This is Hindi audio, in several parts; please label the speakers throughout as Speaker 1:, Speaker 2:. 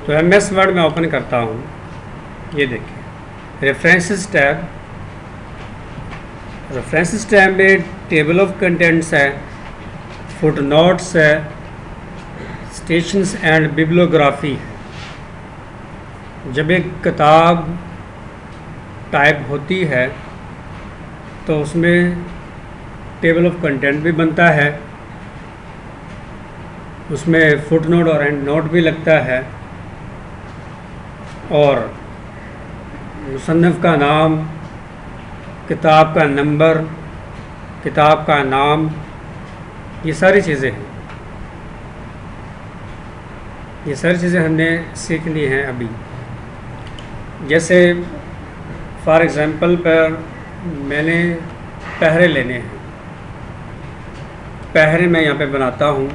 Speaker 1: तो MS वर्ड में ओपन करता हूँ। ये देखिए रेफरेंसेस टैब में टेबल ऑफ कंटेंट्स है, फुटनोट्स है, स्टेशंस एंड बिब्लियोग्राफी है। जब एक किताब टाइप होती है तो उसमें टेबल ऑफ कंटेंट भी बनता है, उसमें फुटनोट और एंड नोट भी लगता है, और मुसन्निफ़ का नाम, किताब का नंबर, किताब का नाम, ये सारी चीज़ें हैं। ये सारी चीज़ें हमने सीखनी हैं अभी। जैसे फॉर एग्ज़ाम्पल पर मैंने पहरे लेने हैं। पहरे मैं यहाँ पे बनाता हूँ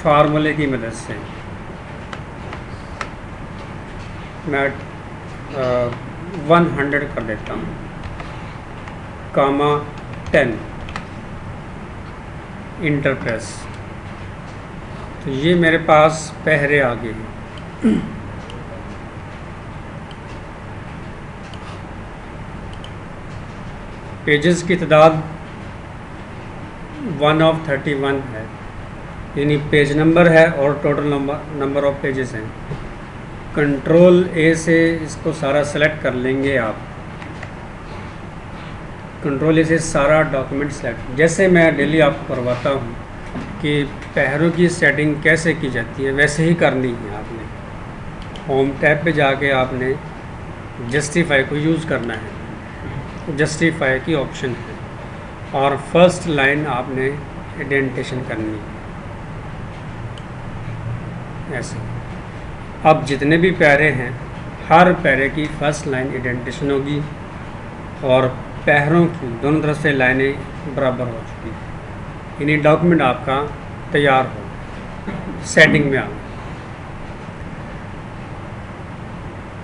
Speaker 1: फार्मूले की मदद से। मैं 100 कर देता हूँ, (10) इंटर प्रेस। तो ये मेरे पास पहरे आ गए हैं। पेजेस की तादाद 1/31 है, यानी पेज नंबर है और टोटल नंबर ऑफ पेजेस हैं। कंट्रोल A से इसको सारा सेलेक्ट कर लेंगे आप। कंट्रोल A से सारा डॉक्यूमेंट सेलेक्ट, जैसे मैं डेली आपको करवाता हूँ कि पहरों की सेटिंग कैसे की जाती है वैसे ही करनी है आपने। होम टैब पे जाके आपने जस्टिफाई को यूज़ करना है, जस्टिफाई की ऑप्शन है, और फर्स्ट लाइन आपने इंडेंटेशन करनी है ऐसे। अब जितने भी पैरे हैं हर पैरे की फर्स्ट लाइन इंडेंटेशन होगी और पैरों की दोनों तरफ से लाइनें बराबर हो चुकी हैं, यानी डॉक्यूमेंट आपका तैयार हो। सेटिंग में आओ,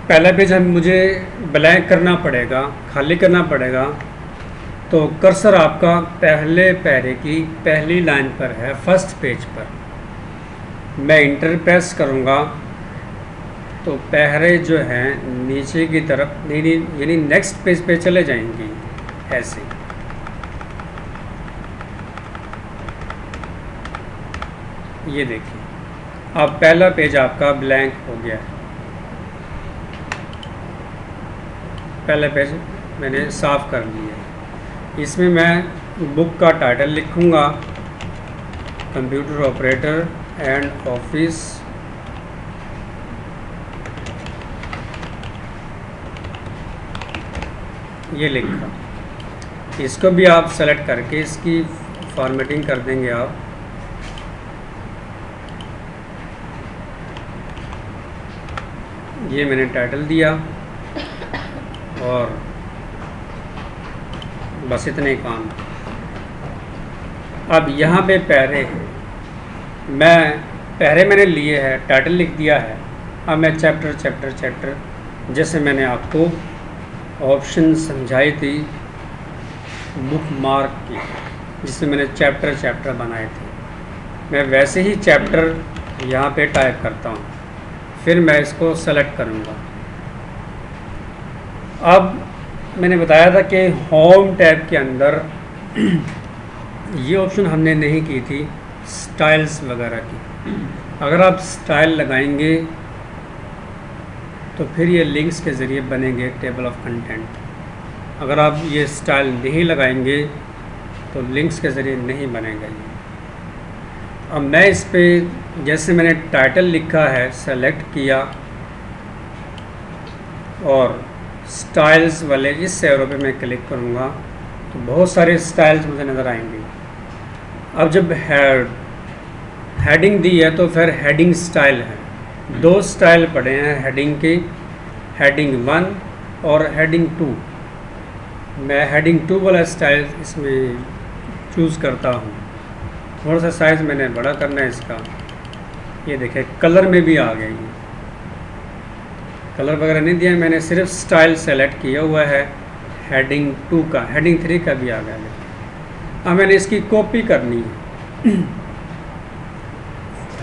Speaker 1: पहला पेज हम मुझे ब्लैंक करना पड़ेगा, खाली करना पड़ेगा। तो कर्सर आपका पहले पैरे की पहली लाइन पर है, फर्स्ट पेज पर। मैं इंटर प्रेस करूँगा तो पैरे जो हैं नीचे की तरफ यानी नेक्स्ट पेज पे चले जाएंगी ऐसे। ये देखिए, अब पहला पेज आपका ब्लैंक हो गया है। पहला पेज मैंने साफ़ कर लिया। इसमें मैं बुक का टाइटल लिखूँगा, कंप्यूटर ऑपरेटर एंड ऑफिस ये लिखा। इसको भी आप सेलेक्ट करके इसकी फॉर्मेटिंग कर देंगे आप। ये मैंने टाइटल दिया और बस इतने काम। अब यहाँ पे पैरे मैंने लिए हैं, टाइटल लिख दिया है। अब मैं चैप्टर जैसे मैंने आपको ऑप्शन समझाई थी बुक मार्क की, जिसमें मैंने चैप्टर बनाए थे, मैं वैसे ही चैप्टर यहाँ पे टाइप करता हूँ। फिर मैं इसको सेलेक्ट करूँगा। अब मैंने बताया था कि होम टैब के अंदर ये ऑप्शन हमने नहीं की थी स्टाइल्स वगैरह की। अगर आप स्टाइल लगाएंगे तो फिर ये लिंक्स के ज़रिए बनेंगे टेबल ऑफ कंटेंट। अगर आप ये स्टाइल नहीं लगाएंगे तो लिंक्स के ज़रिए नहीं बनेगा ये। अब मैं इस पे जैसे मैंने टाइटल लिखा है सेलेक्ट किया और स्टाइल्स वाले इस एरो पे मैं क्लिक करूँगा तो बहुत सारे स्टाइल्स मुझे नज़र आएंगे। अब जब हेडिंग दी है तो फिर हेडिंग स्टाइल है। दो स्टाइल पड़े हैं हेडिंग के, हेडिंग 1 और हेडिंग 2। मैं हेडिंग 2 वाला स्टाइल इसमें चूज़ करता हूँ। थोड़ा सा साइज़ मैंने बड़ा करना है इसका। ये देखें कलर में भी आ गई है, कलर वगैरह नहीं दिया, मैंने सिर्फ स्टाइल सेलेक्ट किया हुआ है। हेडिंग 2 का, हेडिंग 3 का भी आ गया है। अब मैंने इसकी कॉपी करनी है।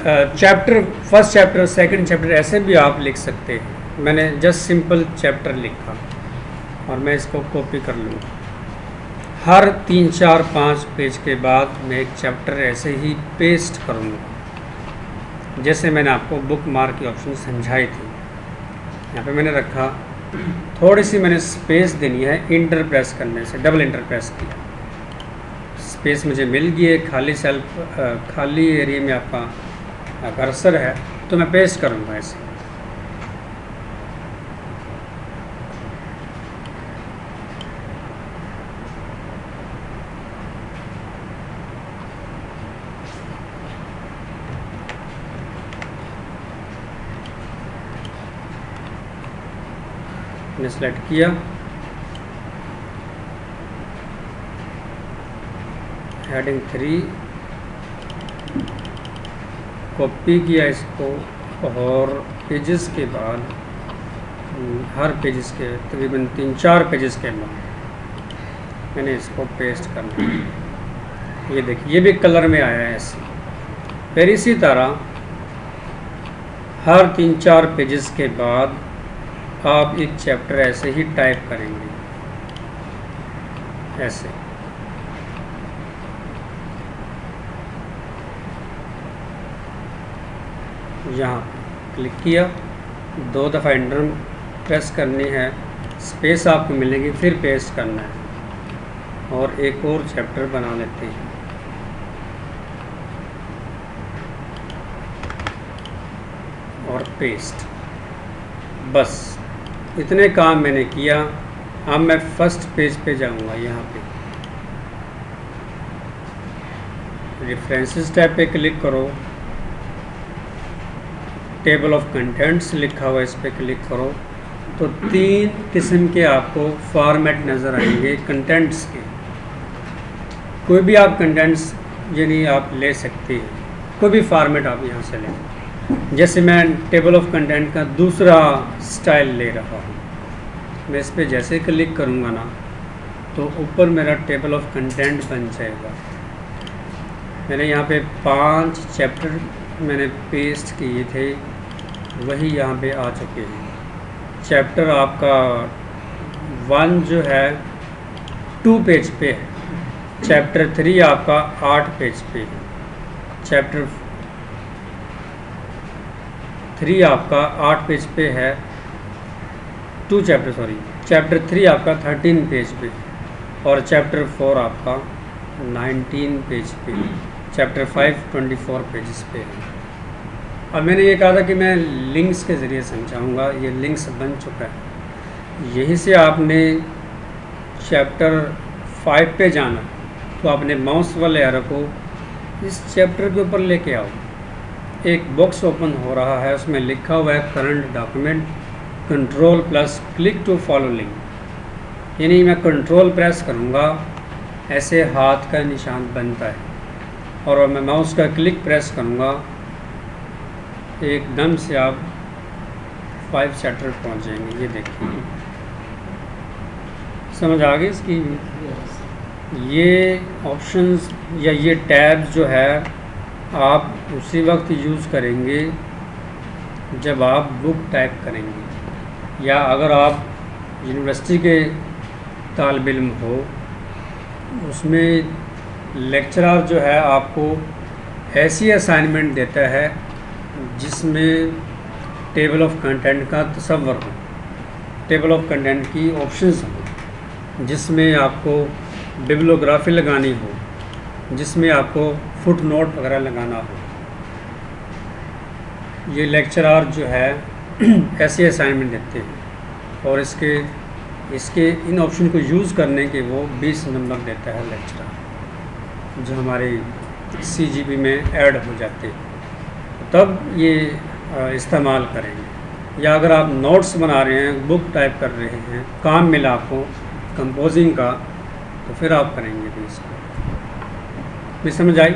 Speaker 1: Chapter, first chapter, second chapter ऐसे भी आप लिख सकते हैं। मैंने जस्ट सिंपल चैप्टर लिखा और मैं इसको कॉपी कर लूँगा। हर 3, 4, 5 पेज के बाद मैं एक चैप्टर ऐसे ही पेस्ट करूँगा, जैसे मैंने आपको बुक मार्क की ऑप्शन समझाई थी। यहाँ पे मैंने रखा, थोड़ी सी मैंने स्पेस देनी है इंटर प्रेस करने से, डबल इंटर प्रेस किया, स्पेस मुझे मिल गई है। खाली सेल, खाली एरिया में आपका कर्सर है तो मैं पेस्ट करूँगा ऐसे। मैंने सेलेक्ट किया, हेडिंग 3 कॉपी किया इसको, और पेजेस के बाद हर पेजेस के तकरीबन 3-4 पेजेस के बाद मैंने इसको पेस्ट करना है। ये देखिए, ये भी कलर में आया है ऐसे। फिर इसी तरह हर 3-4 पेजेस के बाद आप एक चैप्टर ऐसे ही टाइप करेंगे, ऐसे। यहाँ क्लिक किया, 2 दफ़ा एंटर प्रेस करनी है, स्पेस आपको मिलेगी, फिर पेस्ट करना है और एक और चैप्टर बना लेते हैं। और पेस्ट, बस इतने काम मैंने किया। अब मैं फर्स्ट पेज पे जाऊंगा, यहाँ पे रेफरेंसेस टैब पे क्लिक करो, टेबल ऑफ कंटेंट्स लिखा हुआ इस पे क्लिक करो, तो 3 किस्म के आपको फॉर्मेट नज़र आएंगे कंटेंट्स के। कोई भी आप कंटेंट्स यानी आप ले सकते हैं, कोई भी फॉर्मेट आप यहाँ से लें। जैसे मैं टेबल ऑफ कंटेंट का दूसरा स्टाइल ले रहा हूँ, मैं इस पर जैसे क्लिक करूँगा ना तो ऊपर मेरा टेबल ऑफ कंटेंट बन जाएगा। मैंने यहाँ पे 5 चैप्टर मैंने पेस्ट किए थे, वही यहाँ पे आ चुके हैं। चैप्टर आपका 1 जो है 2 पेज पे है, चैप्टर 3 आपका 8 पेज पे है, चैप्टर 3 आपका 8 पेज पे है, चैप्टर 3 आपका 13 पेज पे, और चैप्टर 4 आपका 19 पेज पे, चैप्टर 5 24 पेजेस पे है। और मैंने ये कहा था कि मैं लिंक्स के ज़रिए समझाऊंगा, ये लिंक्स बन चुका है। यहीं से आपने चैप्टर 5 पे जाना, तो आपने माउस वाले एरो को इस चैप्टर के ऊपर लेके आओ। एक बॉक्स ओपन हो रहा है, उसमें लिखा हुआ है current document, control plus click to follow link. यानी मैं कंट्रोल प्रेस करूँगा, ऐसे हाथ का निशान बनता है, और मैं माउस का क्लिक प्रेस करूँगा, एकदम से आप 5 चैप्टर पहुँच जाएंगे। ये देखिए, समझ आ गई इसकी। ये ऑप्शंस या ये टैब जो है आप उसी वक्त यूज़ करेंगे जब आप बुक टाइप करेंगे, या अगर आप यूनिवर्सिटी के तालिब इल्म हो, उसमें लेक्चरर जो है आपको ऐसी असाइनमेंट देता है जिसमें टेबल ऑफ कंटेंट का तस्वर हो, टेबल ऑफ कंटेंट की ऑप्शंस हो, जिसमें आपको बिब्लियोग्राफी लगानी हो, जिसमें आपको फुट नोट वगैरह लगाना हो। ये लेक्चरर जो है ऐसे असाइनमेंट देते हैं, और इसके इन ऑप्शन को यूज़ करने के वो 20 नंबर देता है लेक्चरर, जो हमारे CGP में ऐड हो जाते हैं, तब ये इस्तेमाल करेंगे। या अगर आप नोट्स बना रहे हैं, बुक टाइप कर रहे हैं, काम मिला आपको कंपोजिंग का, तो फिर आप करेंगे भी इसको। भी समझ आई?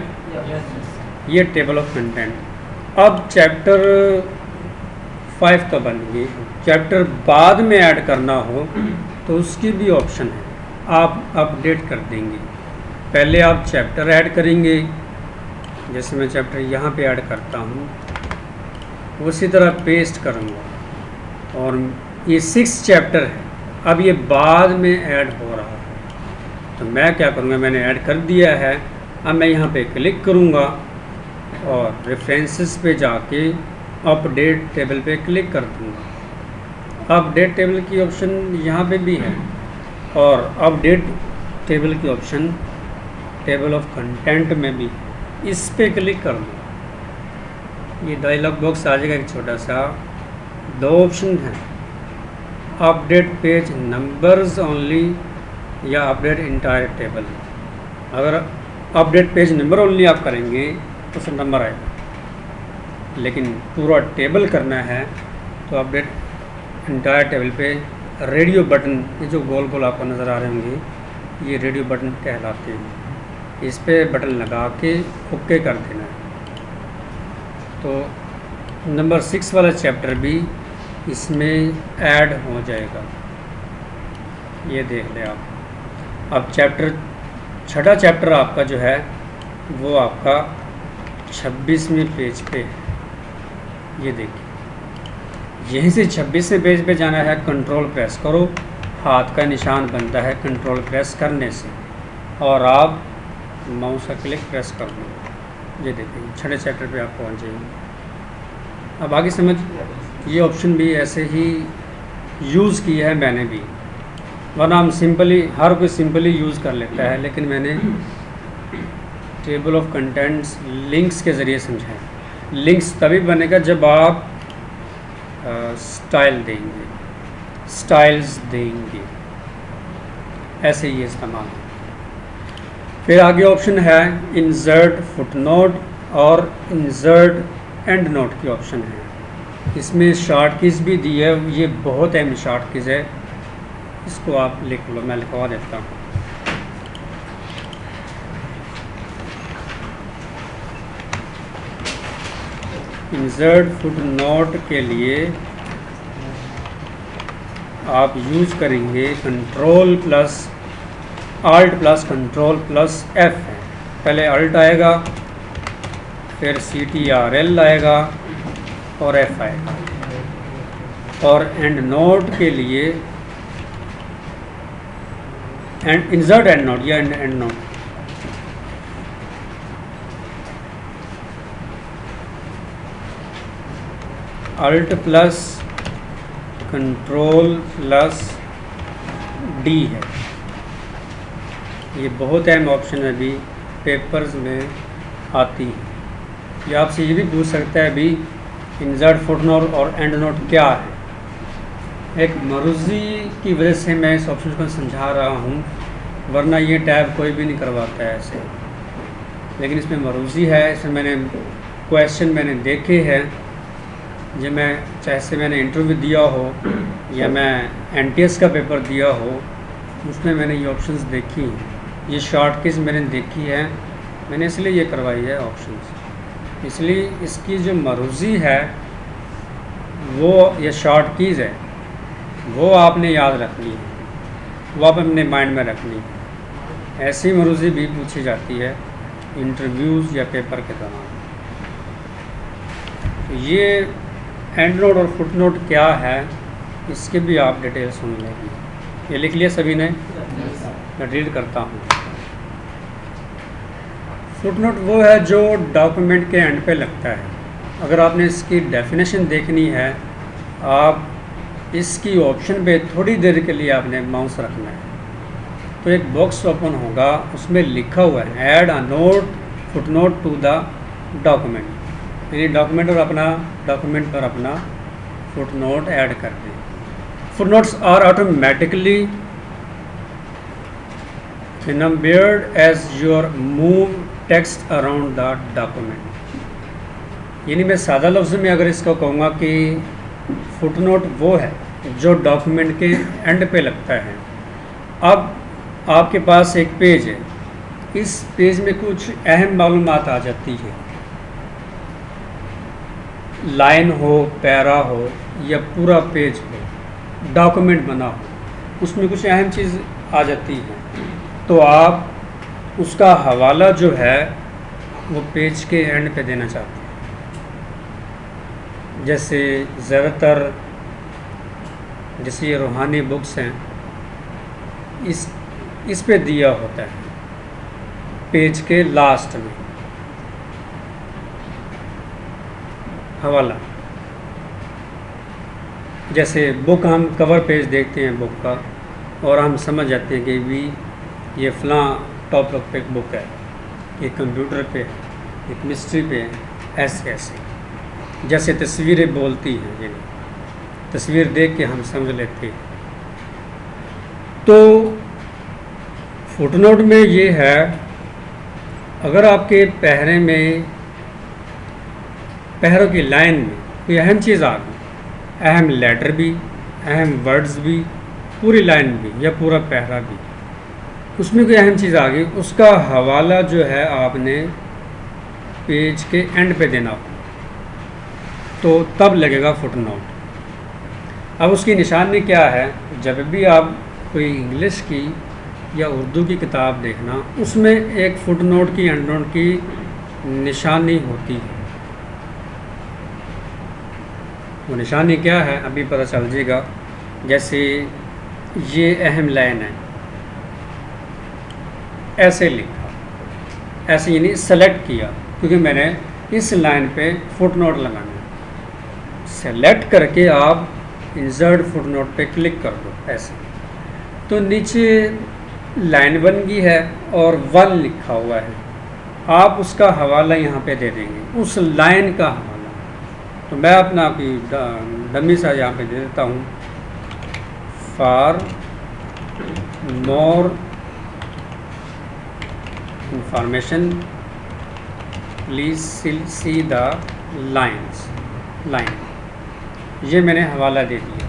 Speaker 1: ये टेबल ऑफ कंटेंट। अब चैप्टर 5 तो बन गई, चैप्टर बाद में ऐड करना हो तो उसकी भी ऑप्शन है, आप अपडेट कर देंगे। पहले आप चैप्टर ऐड करेंगे, जैसे मैं चैप्टर यहाँ पे ऐड करता हूँ, उसी तरह पेस्ट करूँगा। और ये 6 चैप्टर है, अब ये बाद में ऐड हो रहा है, तो मैं क्या करूँगा, मैंने ऐड कर दिया है। अब मैं यहाँ पे क्लिक करूँगा और रेफरेंसेस पे जाके अपडेट टेबल पे क्लिक कर दूँगा। अपडेट टेबल की ऑप्शन यहाँ पे भी है, और अपडेट टेबल की ऑप्शन टेबल ऑफ कंटेंट में भी, इस पे क्लिक कर दूँगा। ये डायलॉग बॉक्स आ जाएगा एक छोटा सा। 2 ऑप्शन हैं, अपडेट पेज नंबर्स ओनली या अपडेट इंटायर टेबल। अगर अपडेट पेज नंबर ओनली आप करेंगे तो फिर नंबर आएगा, लेकिन पूरा टेबल करना है तो अपडेट इंटायर टेबल पे रेडियो बटन, ये जो गोल गोल आपको नज़र आ रहे होंगे, ये रेडियो बटन कहलाते हैं। इस पे बटन लगा के ओके कर देना है, तो नंबर 6 वाला चैप्टर भी इसमें ऐड हो जाएगा। ये देख लें आप। अब छठा चैप्टर आपका जो है वो आपका 26वें पेज पे है। ये देखिए, यहीं से 26वें पेज पे जाना है, कंट्रोल प्रेस करो, हाथ का निशान बनता है कंट्रोल प्रेस करने से, और आप माउस का क्लिक प्रेस कर दो। ये देखिए, छठे चैप्टर पे आप पहुंच जाएंगे। अब आगे समझ, ये ऑप्शन भी ऐसे ही यूज़ किया है मैंने भी, वरना हम सिंपली, हर कोई सिंपली यूज़ कर लेता है, लेकिन मैंने टेबल ऑफ कंटेंट्स लिंक्स के ज़रिए समझा है। लिंक्स तभी बनेगा जब आप स्टाइल देंगे, स्टाइल्स देंगे, ऐसे ही इस्तेमाल है। फिर आगे ऑप्शन है इंसर्ट फुटनोट और इंसर्ट एंड नोट की ऑप्शन है। इसमें शॉर्ट कीज़ भी दी है, ये बहुत अहम शॉर्ट कीज़ है, इसको आप लिख लो, मैं लिखवा देता हूँ। इंसर्ट फुटनोट के लिए आप यूज़ करेंगे control plus alt plus control plus F है। पहले अल्ट आएगा, फिर CTRL आएगा और F आएगा। और एंड नोट के लिए एंड इंसर्ट एंड नोट या end note, alt plus control plus D है। ये बहुत अहम ऑप्शन है, अभी पेपर्स में आती है। ये आपसे ये भी पूछ सकता है अभी इंसर्ट फुटनोट और एंड नोट क्या है। एक मरूजी की वजह से मैं इस ऑप्शन को समझा रहा हूँ, वरना ये टैब कोई भी नहीं करवाता है ऐसे, लेकिन इसमें मरूजी है। इसमें मैंने क्वेश्चन मैंने देखे हैं, जब मैं चाहे से मैंने इंटरव्यू दिया हो या मैं NTS का पेपर दिया हो, उसमें मैंने ये ऑप्शंस देखी हैं, ये शॉर्ट कीज़ मैंने देखी है, मैंने इसलिए ये करवाई है ऑप्शंस। इसलिए इसकी जो मरूजी है वो ये शॉर्ट कीज़ है, वो आपने याद रखनी है, वो आप अपने माइंड में रखनी है। ऐसी मरूजी भी पूछी जाती है इंटरव्यूज़ या पेपर के दौरान। तो ये एंड नोट और फुट नोट क्या है, इसके भी आप डिटेल सुन लेंगे। ये लिख लिया सभी ने? मैं रीड करता हूँ। फुट नोट वो है जो डॉक्यूमेंट के एंड पे लगता है। अगर आपने इसकी डेफिनेशन देखनी है, आप इसकी ऑप्शन पे थोड़ी देर के लिए आपने माउस रखना है, तो एक बॉक्स ओपन होगा, उसमें लिखा हुआ है add a note foot note to the document, यानी डॉक्यूमेंट पर अपना फुट नोट ऐड कर दें। Foot notes are automatically numbered as your move text around the document. यानी मैं सादा लफ्ज़ में अगर इसको कहूँगा कि फुट नोट वो है जो डॉक्यूमेंट के एंड पे लगता है। अब आपके पास एक पेज है, इस पेज में कुछ अहम मालूमात आ जाती है, लाइन हो, पैरा हो या पूरा पेज हो, डॉक्यूमेंट बना हो, उसमें कुछ अहम चीज़ आ जाती है, तो आप उसका हवाला जो है वो पेज के एंड पे देना चाहते हैं। जैसे ज़्यादातर जैसे ये रूहानी बुक्स हैं, इस पे दिया होता है पेज के लास्ट में हवाला। जैसे बुक हम कवर पेज देखते हैं बुक का और हम समझ जाते हैं कि भी ये फ़लाँ टॉपिक पे बुक है, ये कंप्यूटर पे है, एक मिस्ट्री पे है, ऐसे ऐसे। जैसे तस्वीरें बोलती हैं, यानी तस्वीर देख के हम समझ लेते हैं। तो फुटनोट में ये है, अगर आपके पैरों की लाइन में कोई अहम चीज़ आ गई, अहम लेटर भी, अहम वर्ड्स भी, पूरी लाइन भी या पूरा पैरा भी, उसमें कोई अहम चीज़ आ गई, उसका हवाला जो है आपने पेज के एंड पे देना हो, तो तब लगेगा फुटनोट। अब उसकी निशानी क्या है? जब भी आप कोई इंग्लिश की या उर्दू की किताब देखना, उसमें एक फुटनोट की एंडनोट की निशानी होती है। वो निशानी क्या है अभी पता चल जाएगा। जैसे ये अहम लाइन है, ऐसे लिखा, ऐसे यानी सेलेक्ट किया, क्योंकि मैंने इस लाइन पे फुटनोट लगाना है। सेलेक्ट करके आप इंसर्ट फुटनोट पे क्लिक कर दो ऐसे, तो नीचे लाइन बन गई है और 1 लिखा हुआ है। आप उसका हवाला यहाँ पे दे देंगे, उस लाइन का हवाला। तो मैं अपना आपकी डमी सा यहाँ पे दे देता हूँ, for more information please see the line. ये मैंने हवाला दे दिया,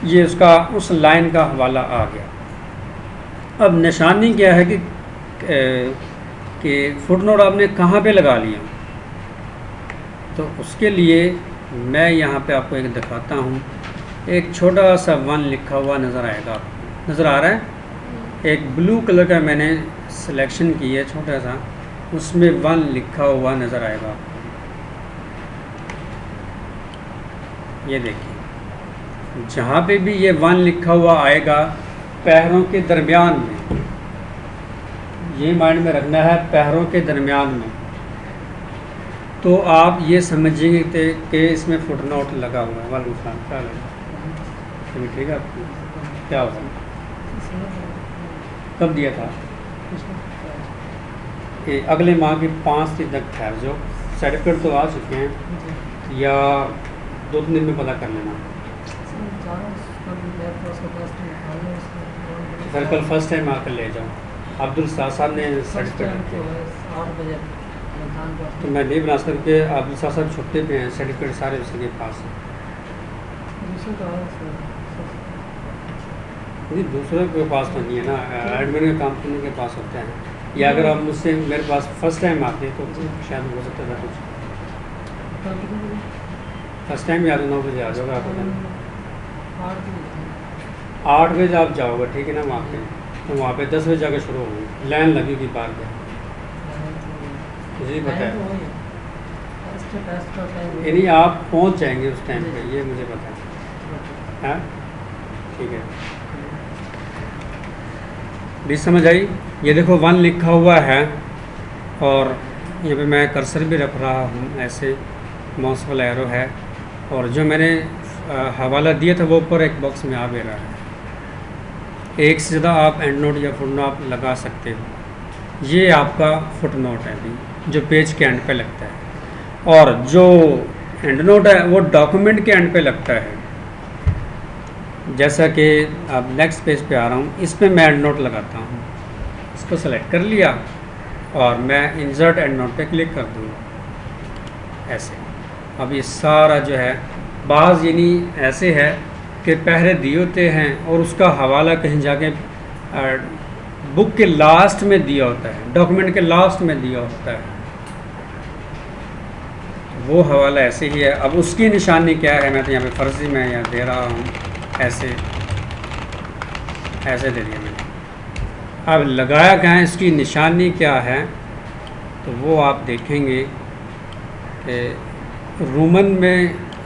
Speaker 1: ये उसका उस लाइन का हवाला आ गया। अब निशानी क्या है कि फुटनोट आपने कहाँ पे लगा लिया, तो उसके लिए मैं यहाँ पे आपको एक दिखाता हूँ। एक छोटा सा 1 लिखा हुआ नज़र आएगा, आपको नज़र आ रहा है? एक ब्लू कलर का मैंने सिलेक्शन की है छोटा सा, उसमें 1 लिखा हुआ नज़र आएगा आपको। ये देखिए, जहाँ पे भी ये 1 लिखा हुआ आएगा पैरों के दरमियान में, ये माइंड में रखना है, पैरों के दरमियान में, तो आप ये समझिए कि इसमें फुटनोट लगा हुआ है। वालेकुम सलाम, क्या लगा? ठीक है, आपको क्या होगा? कब दिया था? कि अगले माह की 5 दिन तक ठहर जाओ, सर्टिफिकेट तो आ चुके हैं, या 2-3 दिन में पता कर लेना। सर कल फर्स्ट टाइम आकर ले जाओ। अब्दुल साहब ने सर्टिफिकेट, तो मैं नहीं बना सकता क्योंकि अब्दुल साहब छुट्टी पे हैं, सर्टिफिकेट सारे उसी के पास हैं। नहीं, दूसरे के पास तो नहीं है ना, एडमिन के काम करने के पास होता है। या अगर आप मुझसे मेरे पास फर्स्ट टाइम आते तो शायद हो सकता था कुछ। फर्स्ट टाइम या 9 बजे आ जाओगे आप, 8 बजे आप जाओगे, ठीक है ना? वहाँ पे तो वहाँ पे 10 बजे जाकर शुरू होगी, लाइन लगेगी बाहर पे, मुझे पता है। यानी आप पहुँच जाएंगे उस टाइम पे, ये मुझे पता है। हाँ ठीक है, भी समझ आई? ये देखो 1 लिखा हुआ है और यहाँ पे मैं कर्सर भी रख रहा हूँ, ऐसे माउस वाला एरो है, और जो मैंने हवाला दिया था वो ऊपर एक बॉक्स में आ भी रहा है। एक से ज़्यादा आप एंड नोट या फुट नोट लगा सकते हो। ये आपका फुट नोट है अभी, जो पेज के एंड पे लगता है, और जो एंड नोट है वो डॉक्यूमेंट के एंड पे लगता है। जैसा कि अब नेक्स्ट पेज पे आ रहा हूँ, इस पे मैं एंड नोट लगाता हूँ, इसको सेलेक्ट कर लिया और मैं इंसर्ट एंड नोट पे क्लिक कर दूँगा ऐसे। अब ये सारा जो है बाज़ यानी ऐसे है कि पहले दिए होते हैं और उसका हवाला कहीं जाके बुक के लास्ट में दिया होता है, डॉक्यूमेंट के लास्ट में दिया होता है, वो हवाला ऐसे ही है। अब उसकी निशानी क्या है, मैं तो यहाँ पे फर्जी में यहाँ दे रहा हूँ, ऐसे ऐसे दे दिया मैंने। अब लगाया क्या है, इसकी निशानी क्या है, तो वो आप देखेंगे कि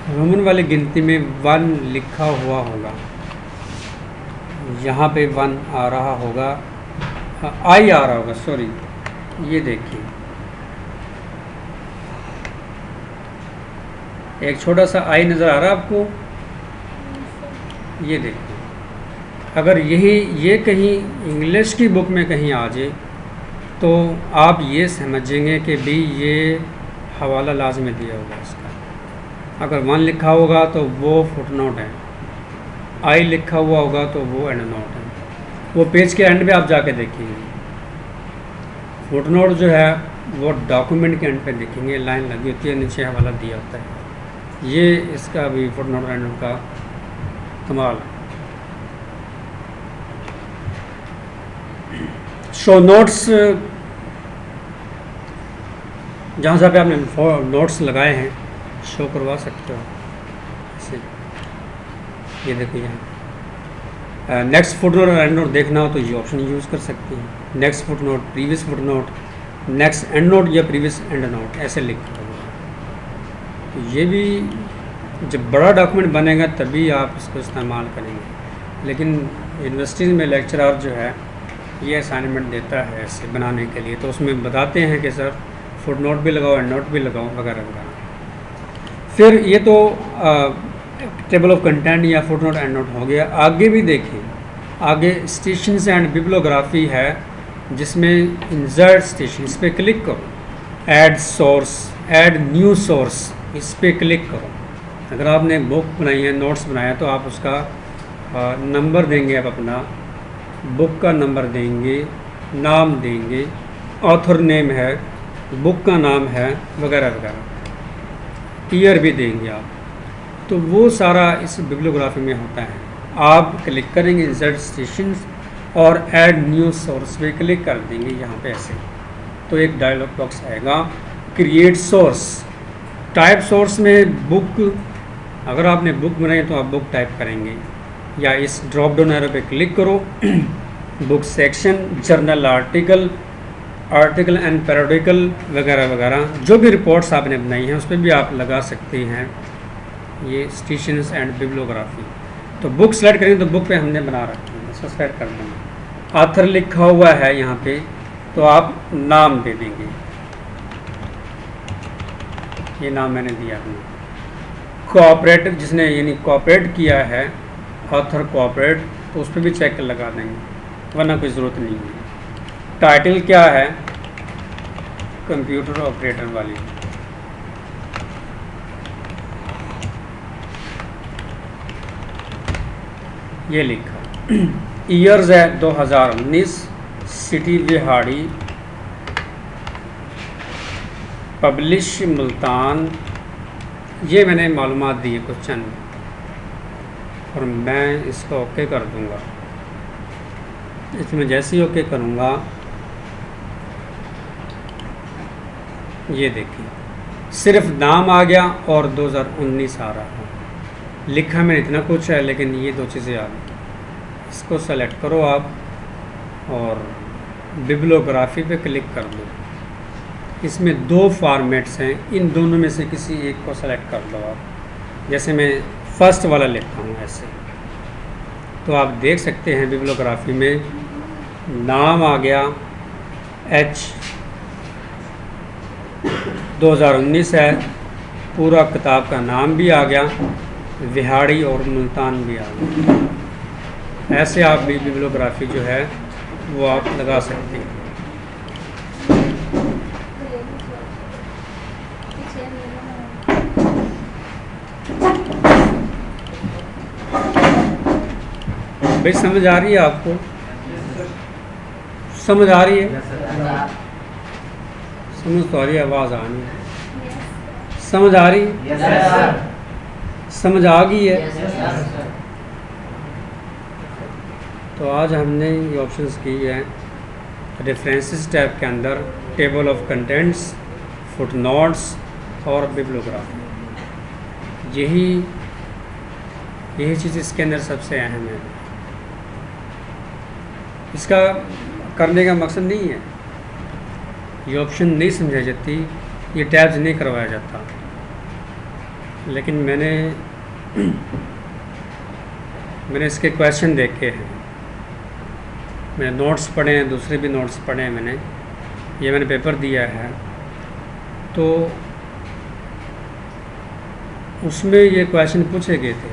Speaker 1: रोमन वाली गिनती में 1 लिखा हुआ होगा, यहाँ पे 1 आ रहा होगा, आई आ रहा होगा, सॉरी, ये देखिए एक छोटा सा आई नज़र आ रहा है आपको, ये देखिए। अगर ये कहीं इंग्लिश की बुक में कहीं आ जाए तो आप ये समझेंगे कि भी ये हवाला लाजमी दिया होगा इसका। अगर 1 लिखा होगा तो वो फुटनोट है, आई लिखा हुआ होगा तो वो एंड नोट है। वो पेज के एंड पे आप जाके देखेंगे, फुटनोट जो है वो डॉक्यूमेंट के एंड पे देखेंगे, लाइन लगी होती है, नीचे हवाला दिया होता है। ये इसका भी फुटनोट एंड नोट का कमाल है। शो नोट्स, जहाँ से पे आपने नोट्स लगाए हैं शो करवा सकते हो ऐसे, ये देखिए यहाँ। नेक्स्ट फुटनोट और एंड नोट देखना हो तो ये ऑप्शन यूज़ कर सकते हैं। Next footnote, previous footnote, next and note या प्रीवियस एंड नोट ऐसे लिखा होगा। तो ये भी जब बड़ा डॉक्यूमेंट बनेगा तभी आप इसको इस्तेमाल करेंगे। लेकिन यूनिवर्सिटीज़ में लेक्चरर जो है ये असाइनमेंट देता है ऐसे बनाने के लिए, तो उसमें बताते हैं कि सर फुटनोट भी लगाओ, एंड नोट भी लगाओ, वगैरह वगैरह। फिर ये तो टेबल ऑफ कंटेंट या फुटनोट एंड नोट हो गया। आगे भी देखिए, आगे स्टेशंस एंड बिब्लियोग्राफी है, जिसमें इंसर्ट स्टेशन, इस पर क्लिक करो, add source, add new source, इस पर क्लिक करो। अगर आपने बुक बनाई है, नोट्स बनाया, तो आप उसका नंबर देंगे, आप अपना बुक का नंबर देंगे, नाम देंगे, ऑथर नेम है, बुक का नाम है, वगैरह वगैरह, ईयर भी देंगे आप। तो वो सारा इस बिब्लियोग्राफी में होता है। आप क्लिक करेंगे इंसर्ट स्टेशंस और ऐड न्यू सोर्स पे क्लिक कर देंगे यहाँ पे ऐसे, तो एक डायलॉग बॉक्स आएगा, क्रिएट सोर्स। टाइप सोर्स में बुक, अगर आपने बुक बनाई तो आप बुक टाइप करेंगे, या इस ड्रॉप डाउन एरो पे क्लिक करो, book section, journal article, article and periodical वगैरह वगैरह, जो भी रिपोर्ट्स आपने बनाई हैं उस पर भी आप लगा सकते हैं ये स्टेशंस एंड बिब्लियोग्राफी। तो बुक सेलेक्ट करेंगे तो बुक पे हमने बना रखी है, इसको सेलेक्ट कर देंगे। ऑथर लिखा हुआ है यहाँ पे, तो आप नाम दे देंगे, ये नाम मैंने दिया है। कोऑपरेट, जिसने यानी कोऑपरेट किया है, ऑथर कोऑपरेट, तो उस पर भी चेक लगा देंगे, वरना कोई ज़रूरत नहीं है। टाइटल क्या है, कंप्यूटर ऑपरेटर वाली, ये लिखा। ईयर्स है 2019, सिटी विहाड़ी, पब्लिश मुल्तान, ये मैंने मालूमात दी है कुछ चंद, और मैं इसको ओके कर दूंगा। इसमें जैसे ही ओके करूंगा, ये देखिए सिर्फ नाम आ गया और 2019 आ रहा है। लिखा में इतना कुछ है, लेकिन ये 2 चीज़ें आ गई। इसको सेलेक्ट करो आप और बिब्लियोग्राफी पे क्लिक कर दो। इसमें 2 फॉर्मेट्स हैं, इन दोनों में से किसी एक को सेलेक्ट कर दो आप। जैसे मैं फर्स्ट वाला लिखता हूँ ऐसे, तो आप देख सकते हैं बिब्लियोग्राफी में नाम आ गया, H 2019 है, पूरा किताब का नाम भी आ गया, विहाड़ी और मुल्तान भी आ गया। ऐसे आप भी बिब्लियोग्राफी जो है वो आप लगा सकते हैं। भाई समझ आ रही है आपको? समझ आ रही है? समझ तो आ रही है, आवाज़ आ रही है। समझ आ रही है? समझ आ गई है? तो आज हमने ये ऑप्शंस की है रेफरेंसेस टैब के अंदर, टेबल ऑफ कंटेंट्स, फुटनोट्स और बिब्लियोग्राफी। यही चीज़ इसके अंदर सबसे अहम है। इसका करने का मकसद नहीं है, ये ऑप्शन नहीं समझाई जाती, ये टैब्स नहीं करवाया जाता। लेकिन मैंने इसके क्वेश्चन देखे हैं, मैंने नोट्स पढ़े हैं, दूसरे भी नोट्स पढ़े हैं मैंने, ये मैंने पेपर दिया है, तो उसमें ये क्वेश्चन पूछे गए थे।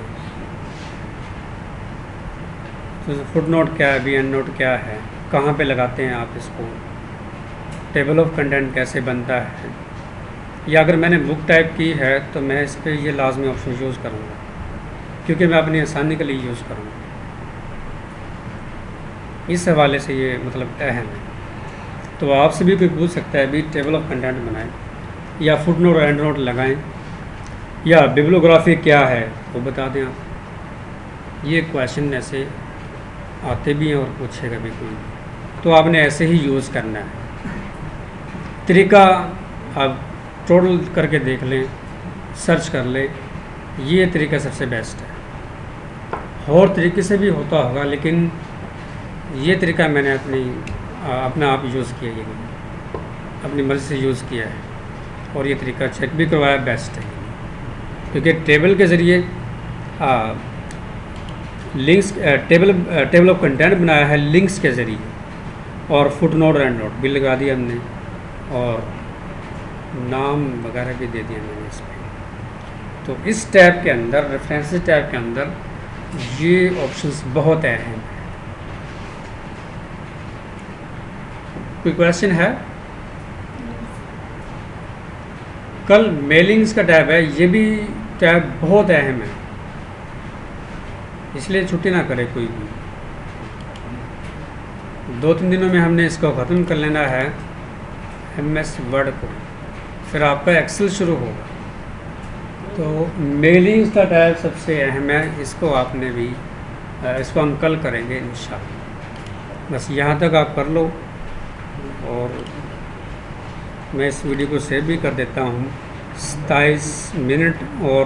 Speaker 1: तो फुट नोट क्या है, बी एंड नोट क्या है, कहाँ पे लगाते हैं आप इसको, टेबल ऑफ कंटेंट कैसे बनता है, या अगर मैंने बुक टाइप की है तो मैं इस पर ये लाजमी ऑप्शन यूज़ करूँगा, क्योंकि मैं अपनी आसानी के लिए यूज़ करूँगा। इस हवाले से ये मतलब अहम है। तो आपसे भी कोई पूछ सकता है भी टेबल ऑफ कंटेंट बनाएं या फुट नोट और एंड नोट लगाएं या बिब्लियोग्राफी क्या है वो बता दें आप। ये क्वेश्चन ऐसे आते भी हैं और पूछेगा भी कोई, तो आपने ऐसे ही यूज़ करना है। तरीका आप टोटल करके देख लें, सर्च कर लें, ये तरीका सबसे बेस्ट है। और तरीके से भी होता होगा, लेकिन ये तरीका मैंने अपना आप यूज़ किया, ये अपनी मर्ज़ी से यूज़ किया है और ये तरीका चेक भी करवाया, बेस्ट है। क्योंकि टेबल के ज़रिए लिंक्स टेबल ऑफ कंटेंट बनाया है लिंक्स के ज़रिए, और फुट नोट और एंड नोट भी लगा दिया हमने और नाम वगैरह भी दे दिया मैंने इस पर। तो इस टैब के अंदर, रेफरेंसेस टैब के अंदर ये ऑप्शंस बहुत अहम हैं। कोई क्वेश्चन है? कल मेलिंग्स का टैब है, ये भी टैब बहुत अहम है, इसलिए छुट्टी ना करे कोई भी। 2-3 दिनों में हमने इसको ख़त्म कर लेना है, MS वर्ड को, फिर आपका एक्सेल शुरू होगा। तो मेलिंग्स का टैब सबसे अहम है, इसको आपने भी इसको हम कल करेंगे इंशाअल्लाह। बस यहाँ तक आप कर लो, और मैं इस वीडियो को सेव भी कर देता हूँ। 27 मिनट और